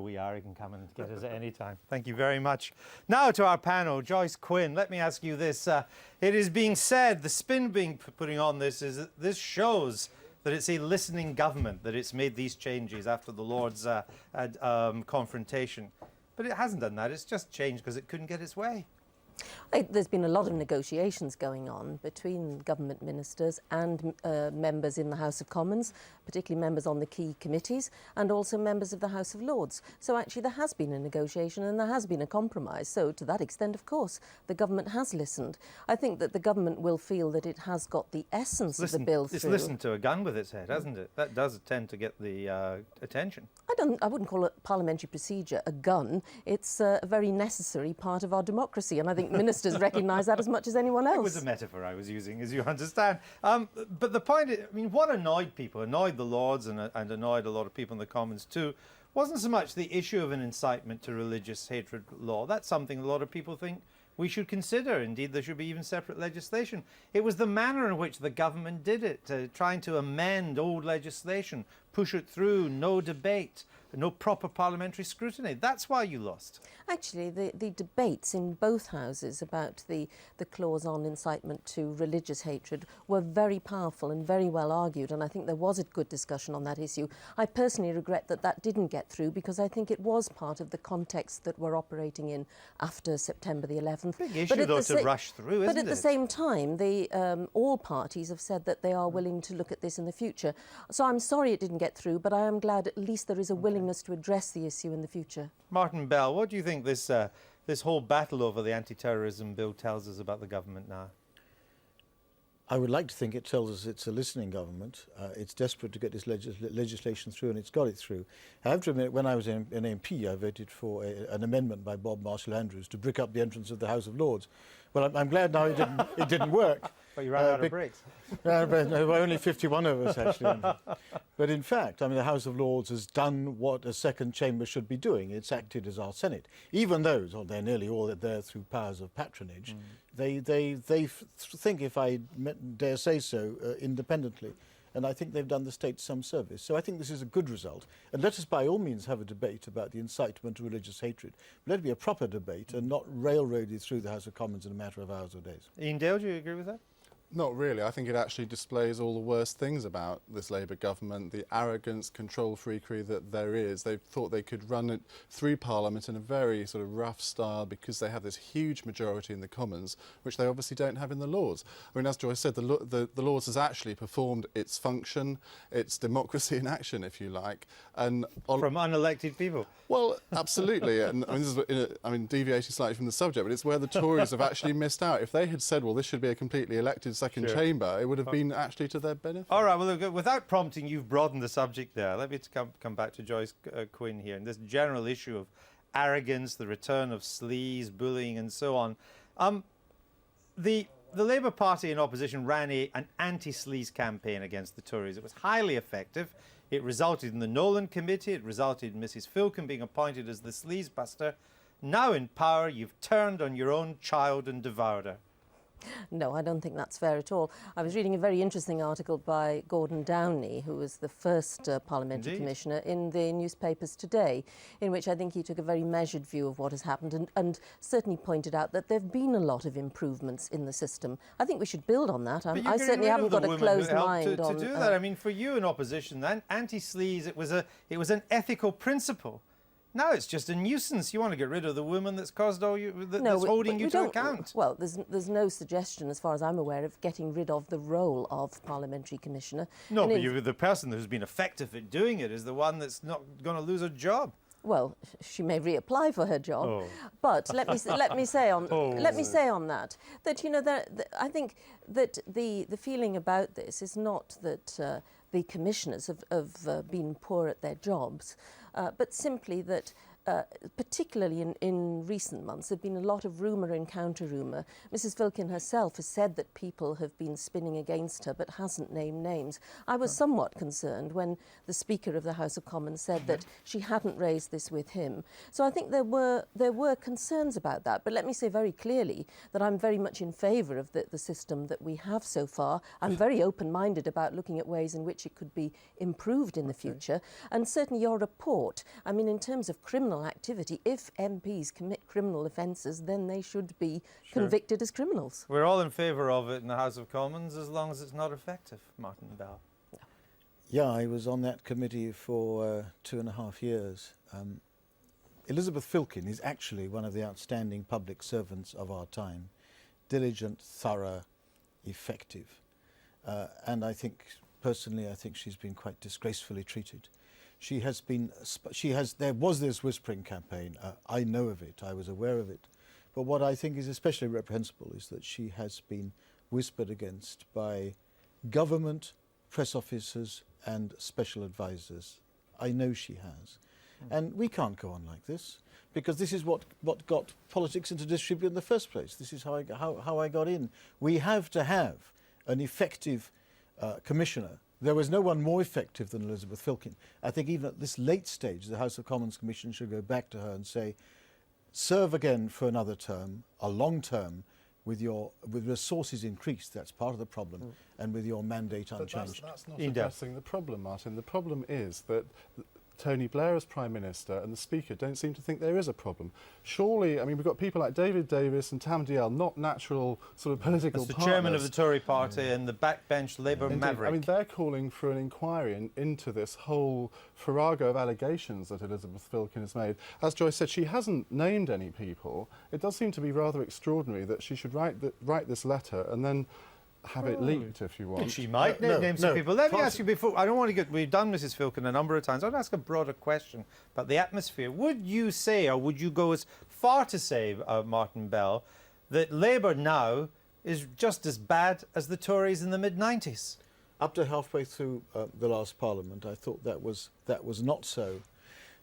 We are. You can come and get us at any time. Thank you very much. Now to our panel, Joyce, Quin. Let me ask you this. It is being said, the spin being putting on this is that this shows that it's a listening government, that it's made these changes after the Lords' confrontation. But it hasn't done that. It's just changed because it couldn't get its way. There's been a lot of negotiations going on between government ministers and members in the House of Commons, particularly members on the key committees, and also members of the House of Lords. So actually there has been a negotiation and there has been a compromise. So to that extent, of course, the government has listened. I think that the government will feel that it has got the essence of the bill through. It's listened to a gun with its head, hasn't it? That does tend to get the attention. I wouldn't call it parliamentary procedure a gun. It's a very necessary part of our democracy, and I think ministers recognise that as much as anyone else. It was a metaphor I was using, as you understand. But the point is, I mean, what annoyed people, annoyed the Lords and annoyed a lot of people in the Commons too, wasn't so much the issue of an incitement to religious hatred law. That's something a lot of people think we should consider. Indeed, there should be even separate legislation. It was the manner in which the government did it, trying to amend old legislation, push it through, no debate, no proper parliamentary scrutiny. That's why you lost. Actually, the debates in both houses about the clause on incitement to religious hatred were very powerful and very well argued, and I think there was a good discussion on that issue. I personally regret that that didn't get through because I think it was part of the context that we're operating in after September the 11th. Big issue, though, to rush through, isn't it? But at the same time, all parties have said that they are willing to look at this in the future. So I'm sorry it didn't get through, but I am glad at least there is a willingness to address the issue in the future. Martin Bell, what do you think this whole battle over the anti-terrorism bill tells us about the government now? I would like to think it tells us it's a listening government. It's desperate to get this legislation through, and it's got it through. I have to admit, when I was an MP, I voted for an amendment by Bob Marshall-Andrews to brick up the entrance of the House of Lords. Well, I'm glad now it didn't work. But you ran out of bricks. But there were only 51 of us, actually. But in fact, I mean, the House of Lords has done what a second chamber should be doing. It's acted as our Senate. Even those, or they're nearly all there through powers of patronage, they think, if I dare say so, independently. And I think they've done the state some service. So I think this is a good result. And let us by all means have a debate about the incitement to religious hatred. But let it be a proper debate and not railroaded through the House of Commons in a matter of hours or days. Iain Dale, do you agree with that? Not really. I think it actually displays all the worst things about this Labour government, the arrogance, control freakery that there is. They thought they could run it through Parliament in a very sort of rough style because they have this huge majority in the Commons, which they obviously don't have in the Lords. I mean, as Joyce said, the Lords has actually performed its function, its democracy in action, if you like. And from unelected people. Well, absolutely. And I mean, this is, deviating slightly from the subject, but it's where the Tories have actually missed out. If they had said, well, this should be a completely elected second chamber, it would have been actually to their benefit. All right, well, look, without prompting, you've broadened the subject there. Let me come back to Joyce Quin here, and this general issue of arrogance, the return of sleaze, bullying, and so on. The Labour Party in opposition ran an anti-sleaze campaign against the Tories. It was highly effective. It resulted in the Nolan Committee. It resulted in Mrs. Filkin being appointed as the sleaze buster. Now in power, you've turned on your own child and devoured her. No, I don't think that's fair at all. I was reading a very interesting article by Gordon Downey, who was the first parliamentary commissioner, in the newspapers today, in which I think he took a very measured view of what has happened and certainly pointed out that there have been a lot of improvements in the system. I think we should build on that. I certainly haven't got a closed mind to do that. I mean, for you in opposition, then, anti-sleaze, it was an ethical principle. Now it's just a nuisance. You want to get rid of the woman that's caused all you, that's holding you to account. Well, there's no suggestion, as far as I'm aware, of getting rid of the role of parliamentary commissioner. No, but the person who's been effective at doing it is the one that's not going to lose her job. Well, she may reapply for her job, but let me say on that I think that the feeling about this is not that the commissioners have been poor at their jobs, but simply that particularly in recent months, there have been a lot of rumour and counter-rumour. Mrs Filkin herself has said that people have been spinning against her but hasn't named names. I was somewhat concerned when the Speaker of the House of Commons said that she hadn't raised this with him. So I think there were concerns about that. But let me say very clearly that I'm very much in favour of the system that we have so far. I'm very open-minded about looking at ways in which it could be improved in the future. And certainly your report, I mean, in terms of criminal activity, if MPs commit criminal offences, then they should be convicted as criminals. We're all in favour of it in the House of Commons as long as it's not effective, Martin Bell. Yeah, I was on that committee for 2.5 years. Elizabeth Filkin is actually one of the outstanding public servants of our time. Diligent, thorough, effective. And I think, personally, I think she's been quite disgracefully treated. There was this whispering campaign. I know of it, I was aware of it. But what I think is especially reprehensible is that she has been whispered against by government, press officers and special advisors. I know she has. And we can't go on like this, because this is what got politics into disrepute in the first place. This is how I got in. We have to have an effective commissioner. There was no one more effective than Elizabeth Filkin. I think even at this late stage, the House of Commons Commission should go back to her and say, serve again for another term, a long term, with resources increased. That's part of the problem, and with your mandate unchanged. That's not addressing the problem, Martin. The problem is that Tony Blair as Prime Minister and the Speaker don't seem to think there is a problem. Surely, I mean, we've got people like David Davis and Tam Dalyell, not natural sort of political That's the partners. chairman of the Tory party and the backbench Labour Indeed. maverick. I mean, they're calling for an inquiry into this whole farrago of allegations that Elizabeth Filkin has made. As Joyce said, she hasn't named any people. It does seem to be rather extraordinary that she should write this letter and then have it leaked, if you want. She might name some people. Let me ask you before, I don't want to get, we've done Mrs Filkin a number of times. I want to ask a broader question about the atmosphere. Would you say, or would you go as far to say, Martin Bell, that Labour now is just as bad as the Tories in the mid-90s? Up to halfway through the last Parliament, I thought that was not so.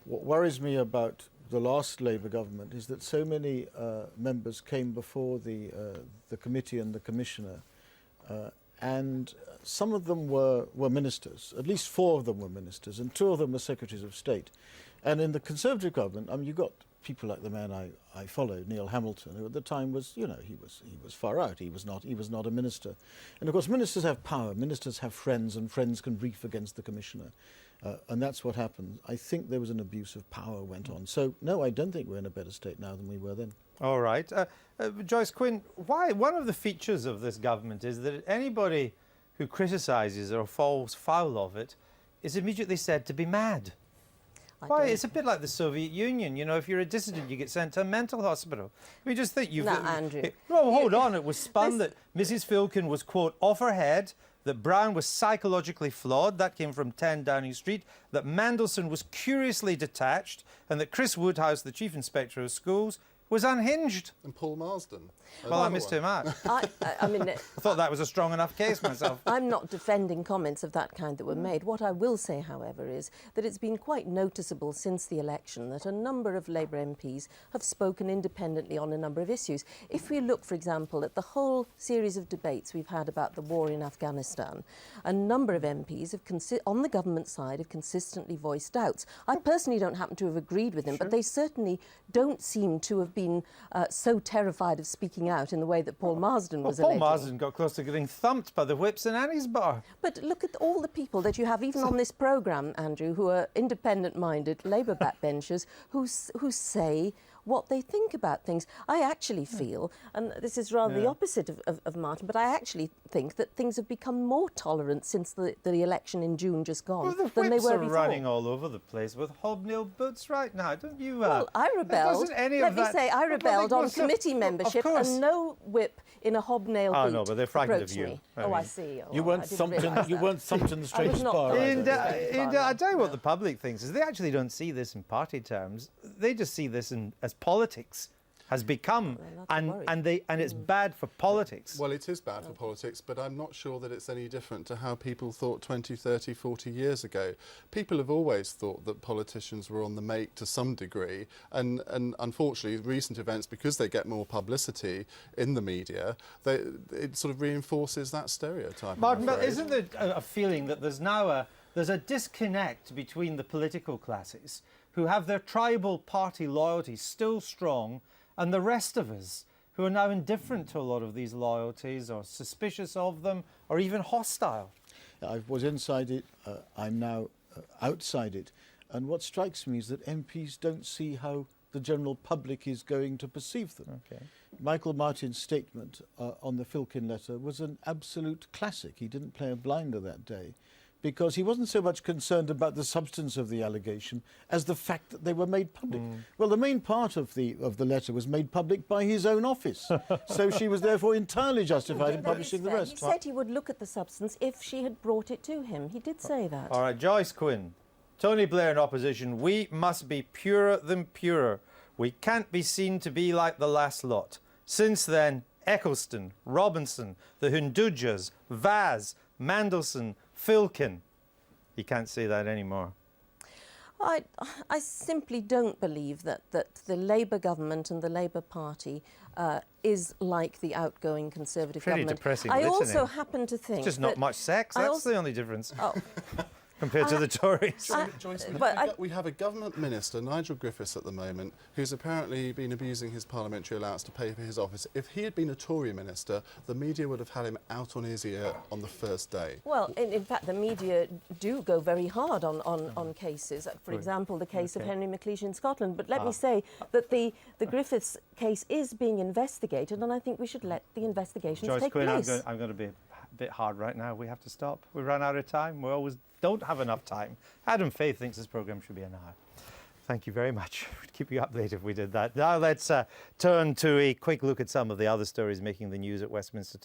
What worries me about the last Labour government is that so many members came before the committee and the Commissioner, and some of them were ministers. At least 4 of them were ministers, and 2 of them were secretaries of state. And in the Conservative government, I mean, you got people like the man I followed, Neil Hamilton, who at the time was, you know, he was far out. He was not a minister. And of course, ministers have power. Ministers have friends, and friends can brief against the Commissioner. And that's what happened. I think there was an abuse of power went on. So, no, I don't think we're in a better state now than we were then. All right. Joyce, Quin, one of the features of this government is that anybody who criticises or falls foul of it is immediately said to be mad. Why? It's a bit like the Soviet Union. You know, if you're a dissident, you get sent to a mental hospital. We just think you've... No, Andrew. Well, hold on. It was spun that Mrs Filkin was, quote, off her head, that Brown was psychologically flawed, that came from 10 Downing Street, that Mandelson was curiously detached, and that Chris Woodhouse, the Chief Inspector of Schools, was unhinged. And Paul Marsden. Well, I missed him out. I mean, I thought that was a strong enough case myself. I'm not defending comments of that kind that were made. What I will say, however, is that it's been quite noticeable since the election that a number of Labour MPs have spoken independently on a number of issues. If we look, for example, at the whole series of debates we've had about the war in Afghanistan, a number of MPs have on the government side have consistently voiced doubts. I personally don't happen to have agreed with them, but they certainly don't seem to have been so terrified of speaking out in the way that Paul Marsden was alleging. Paul Marsden got close to getting thumped by the whips in Annie's bar. But look at all the people that you have, even on this programme, Andrew, who are independent-minded Labour backbenchers who say what they think about things. I actually feel, and this is rather the opposite of Martin, but I actually think that things have become more tolerant since the election in June just gone than they were before. The whips are running all over the place with hobnail boots right now, don't you? Well, I rebelled. Let me say, I rebelled on committee membership, and no whip in a hobnail boot. Oh no, but they're frightened of you. I see. You weren't thumped in the strange bar. And I tell you what the public thinks is they actually don't see this in party terms. They just see this as politics. has become, and it's bad for politics. Well, it is bad for politics, but I'm not sure that it's any different to how people thought 20, 30, 40 years ago. People have always thought that politicians were on the make to some degree, and unfortunately recent events, because they get more publicity in the media, it sort of reinforces that stereotype. Martin, but isn't there a feeling that there's now there's a disconnect between the political classes who have their tribal party loyalties still strong and the rest of us who are now indifferent to a lot of these loyalties or suspicious of them or even hostile? I was inside it, I'm now outside it, and what strikes me is that MPs don't see how the general public is going to perceive them. Okay. Michael Martin's statement on the Filkin letter was an absolute classic. He didn't play a blinder that day, because he wasn't so much concerned about the substance of the allegation as the fact that they were made public. Well, the main part of the letter was made public by his own office, so she was therefore entirely justified in publishing the rest. He said he would look at the substance if she had brought it to him. He did say that. All right, Joyce, Quin. Tony Blair in opposition. We must be purer than purer. We can't be seen to be like the last lot. Since then, Eccleston, Robinson, the Hundujas, Vaz, Mandelson, Filkin. You can't say that anymore. I simply don't believe that the Labour government and the Labour Party is like the outgoing Conservative Pretty government. depressing I listening. also happen to think It's just not much sex. That's the only difference Oh. compared to the Tories. Joyce, but we have a government minister, Nigel Griffiths, at the moment, who's apparently been abusing his parliamentary allowance to pay for his office. If he had been a Tory minister, the media would have had him out on his ear on the first day. Well, in fact, the media do go very hard on cases. For example, the case of Henry McLeish in Scotland. But let me say that the Griffiths case is being investigated, and I think we should let the investigations Joyce, take Quin, place. I'm going to be a bit hard right now. We have to stop. We run out of time. We always don't have enough time. Adam Faith thinks this programme should be an hour. Thank you very much. We'd keep you updated if we did that. Now let's turn to a quick look at some of the other stories making the news at Westminster.